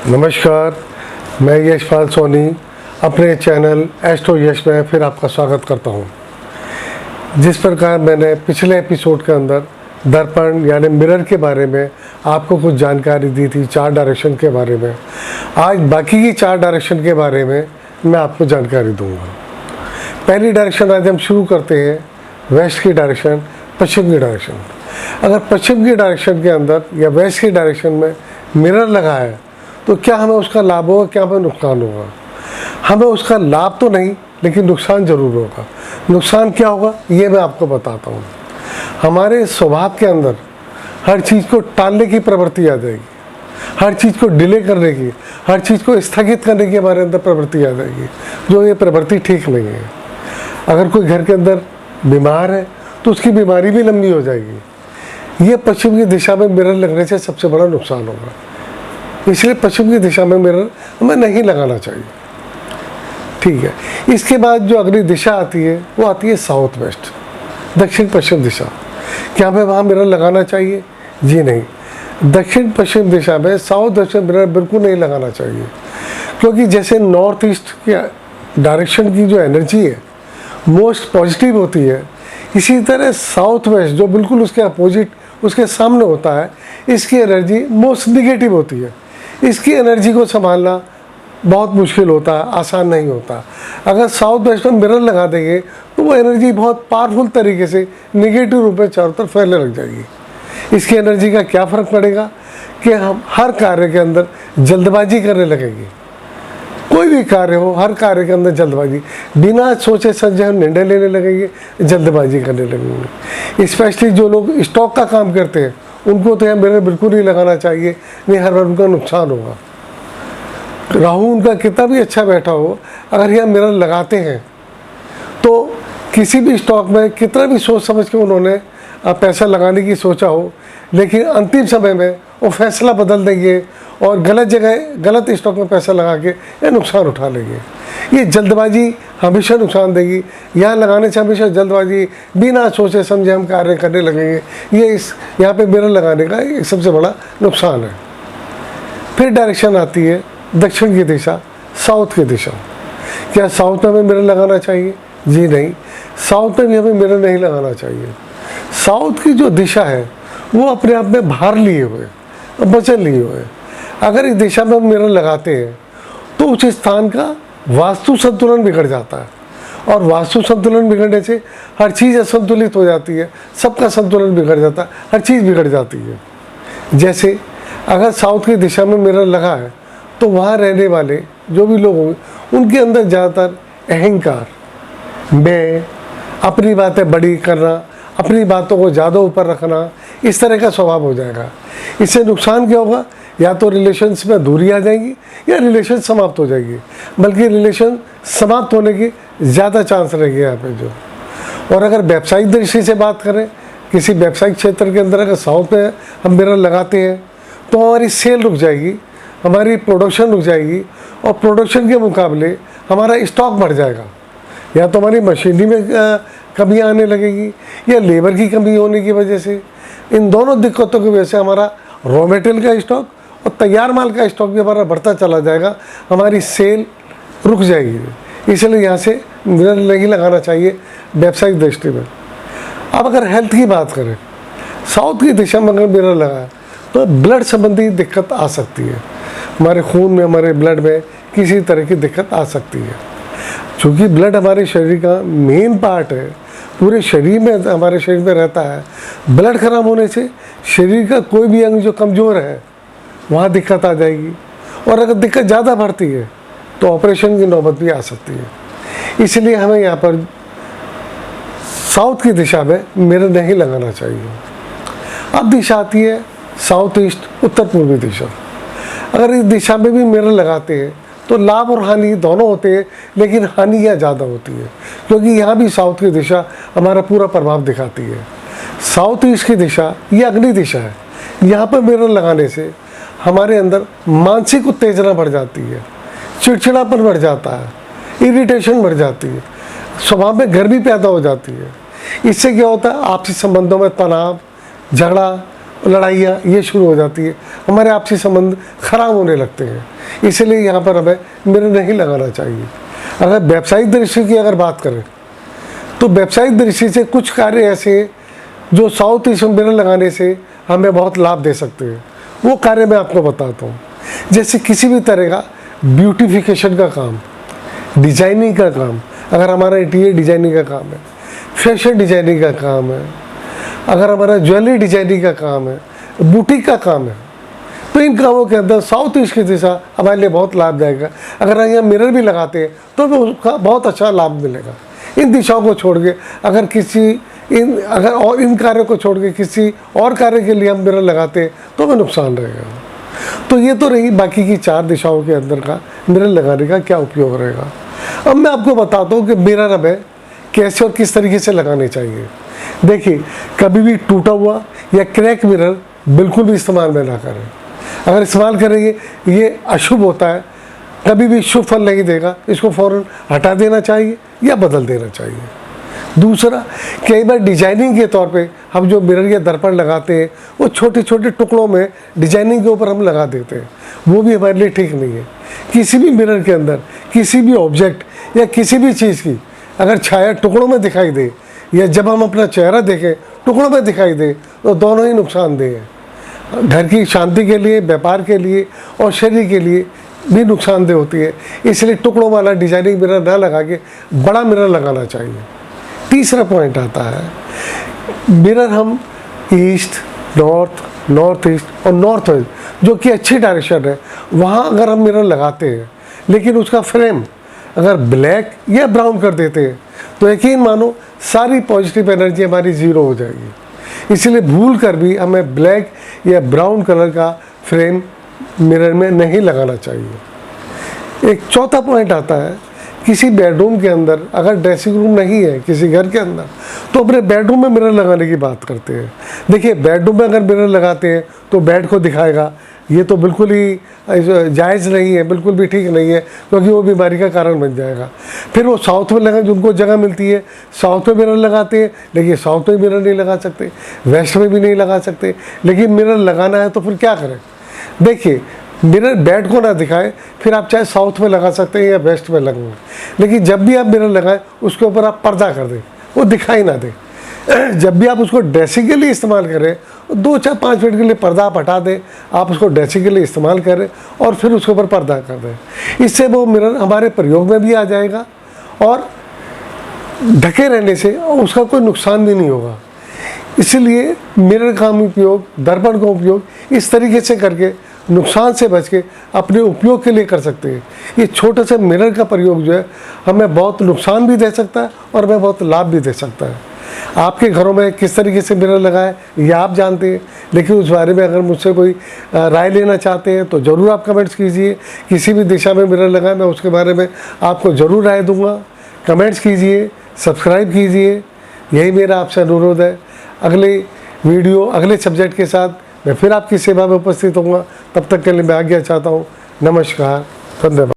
नमस्कार, मैं यशपाल सोनी अपने चैनल एस्ट्रो यश में फिर आपका स्वागत करता हूं। जिस प्रकार मैंने पिछले एपिसोड के अंदर दर्पण यानी मिरर के बारे में आपको कुछ जानकारी दी थी, 4 डायरेक्शन के बारे में, आज बाकी की 4 डायरेक्शन के बारे में मैं आपको जानकारी दूंगा। पहली डायरेक्शन आज हम शुरू करते हैं वेस्ट की डायरेक्शन, पश्चिम की डायरेक्शन। अगर पश्चिम की डायरेक्शन के अंदर या वेस्ट की डायरेक्शन में मिरर लगा है तो क्या हमें उसका लाभ होगा, क्या हमें नुकसान होगा? हमें उसका लाभ तो नहीं, लेकिन नुकसान ज़रूर होगा। नुकसान क्या होगा ये मैं आपको बताता हूँ। हमारे स्वभाव के अंदर हर चीज़ को टालने की प्रवृत्ति आ जाएगी, हर चीज़ को डिले करने की, हर चीज़ को स्थगित करने की हमारे अंदर प्रवृत्ति आ जाएगी, जो ये प्रवृत्ति ठीक नहीं है। अगर कोई घर के अंदर बीमार है तो उसकी बीमारी भी लंबी हो जाएगी। ये पश्चिम की दिशा में मिरर लगने से सबसे बड़ा नुकसान होगा। इसलिए पश्चिम की दिशा में मिरर हमें नहीं लगाना चाहिए। ठीक है, इसके बाद जो अगली दिशा आती है वो आती है साउथ वेस्ट, दक्षिण पश्चिम दिशा। क्या हमें वहाँ मिरर लगाना चाहिए? जी नहीं। दक्षिण पश्चिम दिशा में साउथ वेस्ट में मिरर बिल्कुल नहीं लगाना चाहिए, क्योंकि जैसे नॉर्थ ईस्ट के डायरेक्शन की जो एनर्जी है मोस्ट पॉजिटिव होती है, इसी तरह साउथ वेस्ट जो बिल्कुल उसके अपोजिट उसके सामने होता है, इसकी एनर्जी मोस्ट निगेटिव होती है। इसकी एनर्जी को संभालना बहुत मुश्किल होता है, आसान नहीं होता। अगर साउथ वेस्ट में मिरर लगा देंगे तो वो एनर्जी बहुत पावरफुल तरीके से निगेटिव रूप में चारों तरफ फैलने लग जाएगी। इसकी एनर्जी का क्या फ़र्क पड़ेगा कि हम हर कार्य के अंदर जल्दबाजी करने लगेंगे। कोई भी कार्य हो, हर कार्य के अंदर जल्दबाजी, बिना सोचे समझे हम निर्णय लेने लगेंगे, जल्दबाजी करने लगेंगे। स्पेशली जो लोग स्टॉक का काम करते हैं उनको तो यह मिरर बिल्कुल नहीं लगाना चाहिए, नहीं हर बार उनका नुकसान होगा। राहु उनका कितना भी अच्छा बैठा हो, अगर यह मिरर लगाते हैं तो किसी भी स्टॉक में कितना भी सोच समझ के उन्होंने पैसा लगाने की सोचा हो, लेकिन अंतिम समय में वो फैसला बदल देंगे और गलत जगह गलत स्टॉक में पैसा लगा के ये नुकसान उठा लेंगे। ये जल्दबाजी हमेशा नुकसान देगी। यहाँ लगाने से हमेशा जल्दबाजी, बिना सोचे समझे हम कार्य करने लगेंगे। ये यहाँ पे मिरर लगाने का एक सबसे बड़ा नुकसान है। फिर डायरेक्शन आती है दक्षिण की दिशा, साउथ की दिशा। क्या साउथ में हमें मिरर लगाना चाहिए? जी नहीं, साउथ में भी हमें मिरर नहीं लगाना चाहिए। साउथ की जो दिशा है वो अपने आप में भार लिए हुए, वचन लिए हुए। अगर इस दिशा में हम मिरर लगाते हैं तो उस स्थान का वास्तु संतुलन बिगड़ जाता है, और वास्तु संतुलन बिगड़ने से हर चीज़ असंतुलित हो जाती है, सबका संतुलन बिगड़ जाता है, हर चीज़ बिगड़ जाती है। जैसे अगर साउथ की दिशा में मिरर लगा है तो वहाँ रहने वाले जो भी लोग होंगे उनके अंदर ज़्यादातर अहंकार, मैं, अपनी बातें बड़ी करना, अपनी बातों को ज़्यादा ऊपर रखना, इस तरह का स्वभाव हो जाएगा। इससे नुकसान क्या होगा? या तो रिलेशन्स में दूरी आ जाएगी या रिलेशन समाप्त हो जाएगी, बल्कि रिलेशन समाप्त होने की ज़्यादा चांस रहेगी यहाँ पे जो। और अगर व्यावसायिक दृष्टि से बात करें, किसी व्यावसायिक क्षेत्र के अंदर अगर साउथ में हम मिरर लगाते हैं तो हमारी सेल रुक जाएगी, हमारी प्रोडक्शन रुक जाएगी, और प्रोडक्शन के मुकाबले हमारा स्टॉक बढ़ जाएगा। या तो हमारी मशीनरी में कमियाँ आने लगेगी या लेबर की कमी होने की वजह से। इन दोनों दिक्कतों की वजह से हमारा रॉ मटेरियल का स्टॉक और तैयार माल का स्टॉक भी हमारा बढ़ता चला जाएगा, हमारी सेल रुक जाएगी। इसलिए यहाँ से मिरर नहीं लगाना चाहिए व्यावसायिक दृष्टि में। अब अगर हेल्थ की बात करें, साउथ की दिशा में अगर मिरर लगा तो ब्लड संबंधी दिक्कत आ सकती है। हमारे खून में, हमारे ब्लड में किसी तरह की दिक्कत आ सकती है। चूँकि ब्लड हमारे शरीर का मेन पार्ट है, पूरे शरीर में, हमारे शरीर में रहता है। ब्लड खराब होने से शरीर का कोई भी अंग जो कमज़ोर है वहाँ दिक्कत आ जाएगी, और अगर दिक्कत ज़्यादा बढ़ती है तो ऑपरेशन की नौबत भी आ सकती है। इसलिए हमें यहाँ पर साउथ की दिशा में मिरर नहीं लगाना चाहिए। अब दिशा आती है साउथ ईस्ट, उत्तर पूर्वी दिशा। अगर इस दिशा में भी मिरर लगाते हैं तो लाभ और हानि दोनों होते हैं, लेकिन हानि यहाँ ज़्यादा होती है, क्योंकि यहाँ भी साउथ की दिशा हमारा पूरा प्रभाव दिखाती है। साउथ ईस्ट की दिशा ये अग्नि दिशा है। यहाँ पर मिरर लगाने से हमारे अंदर मानसिक उत्तेजना बढ़ जाती है, चिड़चिड़ापन बढ़ जाता है, इरिटेशन बढ़ जाती है, स्वभाव में गर्मी पैदा हो जाती है। इससे क्या होता है? आपसी संबंधों में तनाव, झगड़ा, लड़ाइयाँ ये शुरू हो जाती है, हमारे आपसी संबंध खराब होने लगते हैं। इसलिए यहाँ पर हमें मिरर नहीं लगाना चाहिए। अगर व्यावसायिक दृष्टि की अगर बात करें तो व्यावसायिक दृष्टि से कुछ कार्य ऐसे हैं जो साउथ ईस्ट मिरर लगाने से हमें बहुत लाभ दे सकते हैं। वो कार्य मैं आपको बताता हूँ। जैसे किसी भी तरह का ब्यूटिफिकेशन का काम, डिजाइनिंग का काम, अगर हमारा इंटीरियर डिजाइनिंग का काम है, फैशन डिजाइनिंग का काम है, अगर हमारा ज्वेलरी डिजाइनिंग का काम है, बुटीक का काम है, तो इन कामों के अंदर साउथ ईस्ट की दिशा हमारे लिए बहुत लाभदायक है। अगर हम यहाँ मिरर भी लगाते हैं तो भी उसका बहुत अच्छा लाभ मिलेगा। इन दिशाओं को छोड़ के अगर इन कार्यों को छोड़ के किसी और कार्य के लिए हम मिरर लगाते हैं तो हमें नुकसान रहेगा। तो ये तो रही बाकी की 4 दिशाओं के अंदर का मिरर लगाने का क्या उपयोग रहेगा। अब मैं आपको बताता हूँ कि मिरर हमें कैसे और किस तरीके से लगाने चाहिए। देखिए, कभी भी टूटा हुआ या क्रैक मिरर बिल्कुल भी इस्तेमाल में ना करें। अगर इस्तेमाल करेंगे ये अशुभ होता है, कभी भी शुभ फल नहीं देगा। इसको फ़ौरन हटा देना चाहिए या बदल देना चाहिए। दूसरा, कई बार डिजाइनिंग के तौर पे हम जो मिरर या दर्पण लगाते हैं वो छोटे छोटे टुकड़ों में डिजाइनिंग के ऊपर हम लगा देते हैं, वो भी हमारे लिए ठीक नहीं है। किसी भी मिरर के अंदर किसी भी ऑब्जेक्ट या किसी भी चीज़ की अगर छाया टुकड़ों में दिखाई दे या जब हम अपना चेहरा देखें टुकड़ों में दिखाई दे तो दोनों ही नुकसानदेह हैं। घर की शांति के लिए, व्यापार के लिए और शरीर के लिए भी नुकसानदेह होती है। इसलिए टुकड़ों वाला डिजाइनिंग मिरर ना लगा के बड़ा मिरर लगाना चाहिए। तीसरा पॉइंट आता है, मिरर हम ईस्ट, नॉर्थ ईस्ट और नॉर्थ वेस्ट जो कि अच्छी डायरेक्शन है वहाँ अगर हम मिरर लगाते हैं, लेकिन उसका फ्रेम अगर ब्लैक या ब्राउन कर देते हैं तो यकीन मानो सारी पॉजिटिव एनर्जी हमारी ज़ीरो हो जाएगी। इसलिए भूल कर भी हमें ब्लैक या ब्राउन कलर का फ्रेम मिरर में नहीं लगाना चाहिए। एक चौथा पॉइंट आता है, किसी बेडरूम के अंदर अगर ड्रेसिंग रूम नहीं है किसी घर के अंदर तो अपने बेडरूम में मिरर लगाने की बात करते हैं। देखिए, बेडरूम में अगर मिरर लगाते हैं तो बेड को दिखाएगा, ये तो बिल्कुल ही जायज़ नहीं है, बिल्कुल भी ठीक नहीं है, क्योंकि वो बीमारी का कारण बन जाएगा। फिर वो साउथ में लगा, जिनको जगह मिलती है साउथ में मिरर लगाते हैं, लेकिन साउथ में मिरर नहीं लगा सकते, वेस्ट में भी नहीं लगा सकते। लेकिन मिरर लगाना है तो फिर क्या करें। देखिए, मिरर बेड को ना दिखाए, फिर आप चाहे साउथ में लगा सकते हैं या वेस्ट में लगाएं, लेकिन जब भी आप मिरर लगाएं उसके ऊपर आप पर्दा कर दें, वो दिखाई ना दे। जब भी आप उसको ड्रेसिंग के लिए इस्तेमाल करें 2-4-5 मिनट के लिए पर्दा आप हटा दें, आप उसको ड्रेसिंग के लिए इस्तेमाल करें और फिर उसके ऊपर पर्दा कर दें। इससे वो मिरर हमारे प्रयोग में भी आ जाएगा और ढके रहने से उसका कोई नुकसान भी नहीं होगा। इसलिए मिरर का उपयोग, दर्पण का उपयोग इस तरीके से करके नुकसान से बच के अपने उपयोग के लिए कर सकते हैं। ये छोटे से मिरर का प्रयोग जो है हमें बहुत नुकसान भी दे सकता है और हमें बहुत लाभ भी दे सकता है। आपके घरों में किस तरीके से मिरर लगाए ये आप जानते हैं, लेकिन उस बारे में अगर मुझसे कोई राय लेना चाहते हैं तो ज़रूर आप कमेंट्स कीजिए। किसी भी दिशा में मिरर लगाए मैं उसके बारे में आपको ज़रूर राय दूंगा। कमेंट्स कीजिए, सब्सक्राइब कीजिए, यही मेरा आपसे अनुरोध है। अगले वीडियो अगले सब्जेक्ट के साथ मैं फिर आपकी सेवा में उपस्थित होऊंगा। तब तक के लिए मैं आज्ञा चाहता हूँ। नमस्कार, धन्यवाद।